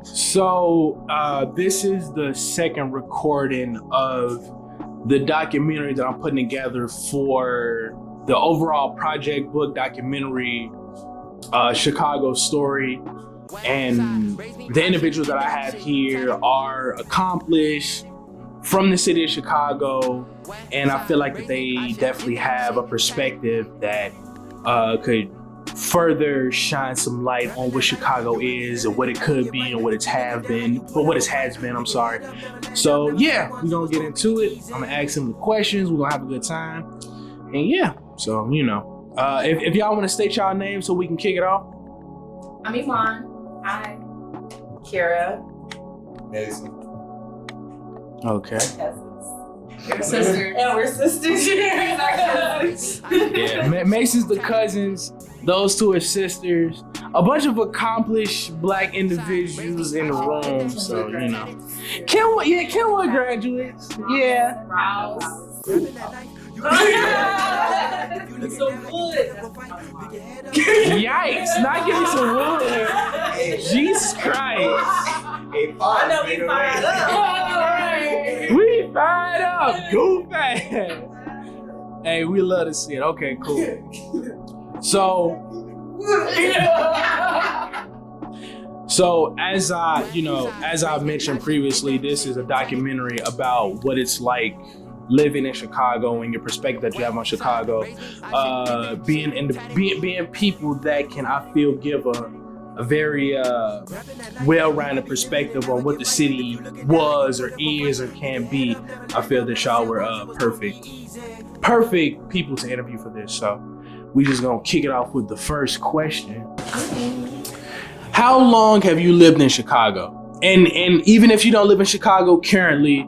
So this is the second recording of the documentary that I'm putting together for the overall project book documentary, Chicago Story. And the individuals that I have here are accomplished from the city of Chicago, and I feel like that they definitely have a perspective that could further shine some light on what Chicago is and what it could be and what it has been. I'm sorry. So yeah, we're gonna get into it. I'm gonna ask them the questions. We're gonna have a good time, and yeah. So if y'all want to state y'all names so we can kick it off. I'm Iman. Hi. Kira. Mason. Okay. We're sisters. And we're sisters. Yeah, Mason's the cousins. Those two are sisters. A bunch of accomplished Black individuals in the room. So Kenwood graduates. Yeah. It's so good. Yikes! Not give me some wood. Jesus Christ. Hey, I know we fired up. We fired up. Goofy. Hey, we love to see it. Okay, cool. So as I mentioned previously, this is a documentary about what it's like living in Chicago and your perspective that you have on Chicago, being people that can, I feel, give a very well-rounded perspective on what the city was or is or can be. I feel that y'all were perfect people to interview for this. So we just gonna kick it off with the first question. How long have you lived in Chicago? And even if you don't live in Chicago currently,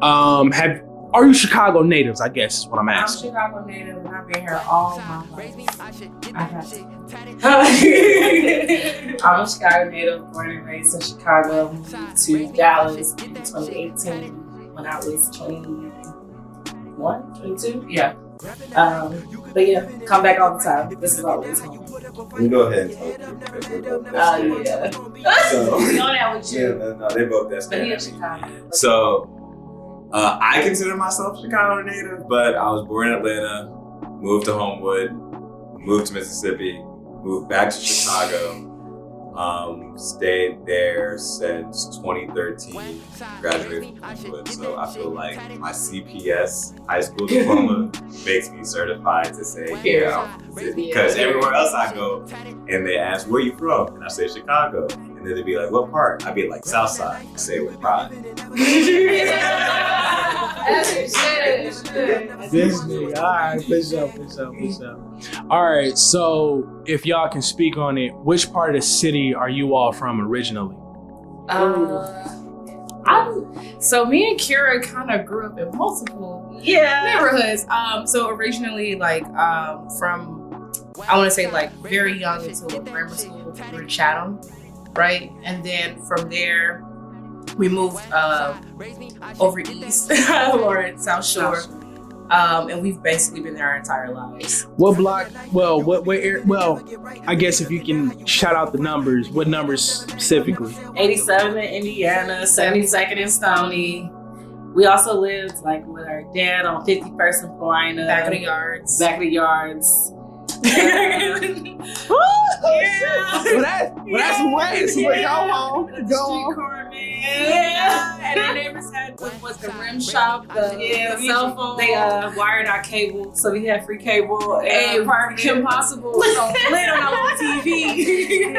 are you Chicago natives, I guess is what I'm asking. I'm Chicago native and I've been here all my life. I'm a Chicago native, born and raised in Chicago, moved to Dallas in 2018 when I was 21, 22, yeah. But yeah, come back all the time. This is always home. Let me go ahead and talk. Yeah. So, We know that with you. yeah, no, they both that's But he good. is Chicago. So, I consider myself Chicago native, but I was born in Atlanta, moved to Homewood, moved to Mississippi, moved back to Chicago, stayed there since 2013, graduated from Homewood. So I feel like my CPS high school diploma makes me certified to say, because everywhere else I go and they ask, where you from? And I say Chicago. And then they'd be like, what part? I'd be like, Southside. I say it with pride. This nigga, all right, for sure. All right, so if y'all can speak on it, which part of the city are you all from originally? So me and Kira kind of grew up in multiple neighborhoods. So originally, from I want to say very young until grammar school, we were Chatham, right? And then from there, we moved over east or South Shore. And we've basically been there our entire lives. What block? Well, I guess if you can shout out the numbers, what numbers specifically? 87 in Indiana, 72nd in Stony. We also lived with our dad on 51st and Paulina. Back of the yards. Well, that's way. So y'all on. Go on. Yeah. And our neighbors had was the rim shop, the cell phone. They wired our cable, so we had free cable. And Kim Possible was on lit on our TV.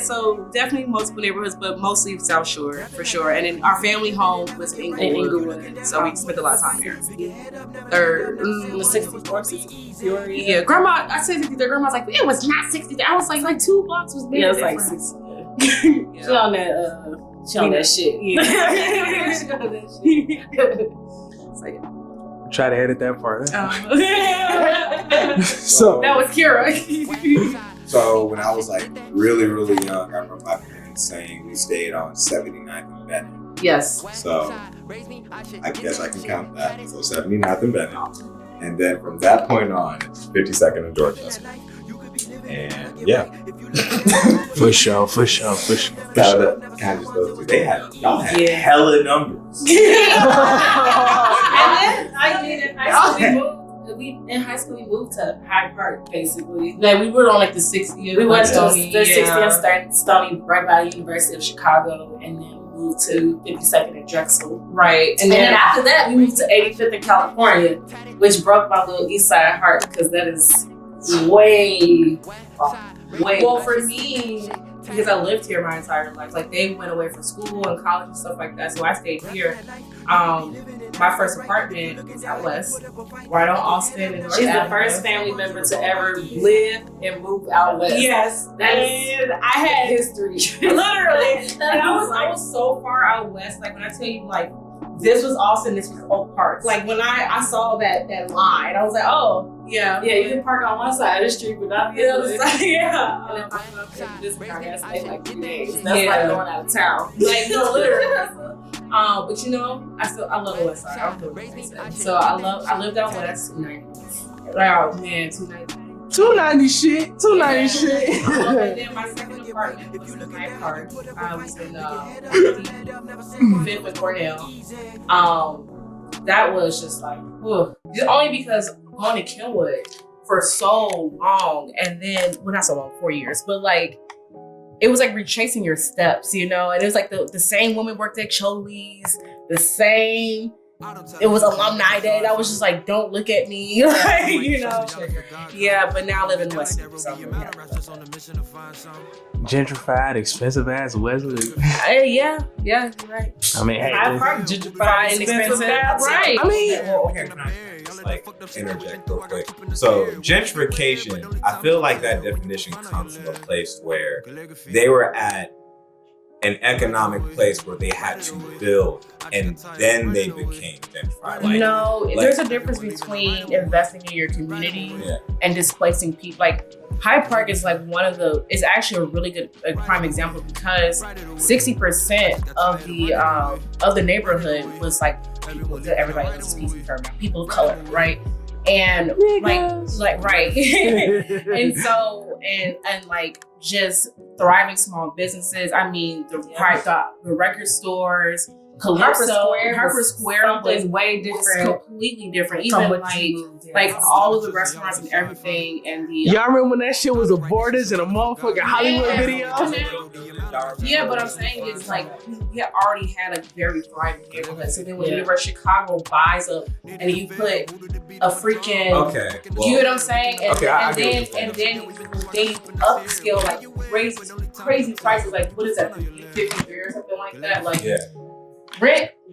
So definitely multiple neighborhoods, but mostly South Shore for sure. And then our family home was in Inglewood, so we spent a lot of time there. 64. Yeah, grandma. I said to grandma's like, it was not 60. I was like 2 blocks was big. Yeah, it was 60. She on that. She on that shit. Yeah. She on that shit. So, yeah. Try to edit that part. So that was Kira. So when I was really, really young, I remember my parents saying we stayed on 79th and Bennett. Yes. So I guess I can count that. So 79th and Bennett. And then from that point on, it's 52nd and Dorchester. And yeah. For sure. Y'all had hella numbers. And then in high school we moved to Hyde Park basically. Like we were on like the 60th. We went to the 60th Stony right by the University of Chicago, and then moved to 52nd and Drexel. Right. And then after that we moved to 85th in California, which broke my little East Side heart because that is way. Well, for me, because I lived here my entire life, like they went away for school and college and stuff like that, so I stayed here. My first apartment was out west, right on Austin and North She's Avenue. The first family member to ever live and move out west. Yes, and I had history, literally. And I was so far out west. Like when I tell you, like this was Austin, this was Oak Park. Like when I saw that line, I was like, oh. Yeah, you can park on one side of the street, but not the other side. Yeah. And then I went up to this car, I stayed like 3 days. That's like going out of town. Like, no, literally. But you know, I love the West Side. I'm from Westside. So I lived out west 290. Oh man, 290. 290 shit. 290 shit. And then my second apartment was in Hyde Park. I was in 5th and Cornell. That was just like, whew. Only because going to Kenwood for so long, and then, well, not so long, 4 years, but like, it was like retracing your steps, you know? And it was like the same woman worked at Choli's, the same, it was alumni day. That was just like, don't look at me, like, you know? Yeah, but now I live in Westside, so I'm really happy about that. Gentrified, expensive ass Wesley. Yeah, you're right. I mean, hey, Hyde Park, gentrified and expensive. Right. I mean, can I just like interject real quick? So gentrification, I feel like that definition comes from a place where they were at an economic place where they had to build, and then they became gentrified. Like, there's a difference between investing in your community and displacing people. Like Hyde Park is like it's actually a really good prime example because 60% of the neighborhood was like people that everybody was speaking for, people of color, right? And like right. And so and like just thriving small businesses. I mean the record stores, Calypso, Harper Square was way different, completely different. Even like all of the restaurants and everything, and the y'all remember when that shit was a Borders and a motherfucking Hollywood video? Yeah, but I'm saying is like we had already had a very thriving neighborhood. So then when University of Chicago buys up and you put a freaking you know what I'm saying? And, and then they upscale like crazy prices, like what is that, 53 or something like that? Like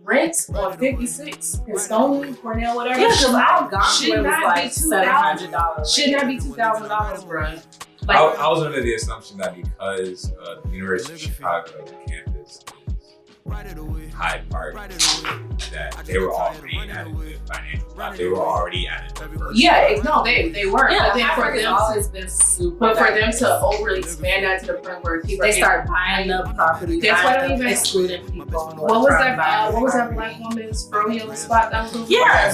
rent on 56 in Stony, Cornell, whatever. Yeah, because our should not be $700. Should not be $2,000, bro. Like, I was under the assumption that because the University of Chicago campus is Hyde Park, that they were already at a good financial spot. They were already at a diverse they were. Yeah, but Hyde Park has always been super. But for them to overly expand that to the point where people start buying up property, that's why they even excluding people. What was that black woman's froyo spot that was? Yeah,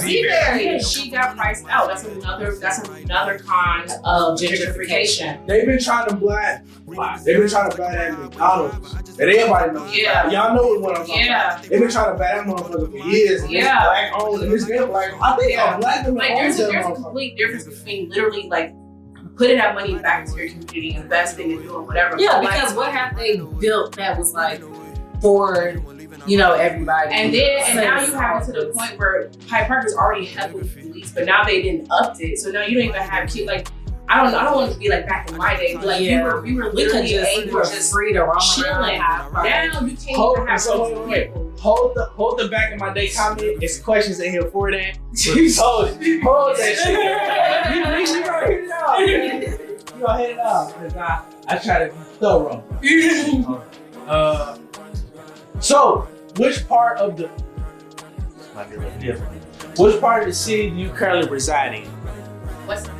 she got priced out. That's another con of gentrification. They've been trying to black that McDonald's. And everybody knows. Yeah. Y'all know what I'm talking about. They've been trying to buy that motherfucker for years. And it's black owned and it's been black. I think black women there's a complete difference between literally like putting that money back into your community, investing and doing whatever. Yeah, because what have they built that was like for everybody? And now you have it to the point where Hyde Park is already heavily policed, but now they didn't up it, so now you don't even have kids like. I don't want it to be like back in my day, but like we were literally able to just free to roam around. Now you can't even have wait. Hold the back in my day comment. It's questions in here for that. Hold that shit. You gonna hit it out. You gonna hit it out. Cause I try to be thorough. So which part of the city do you currently reside in? Westside.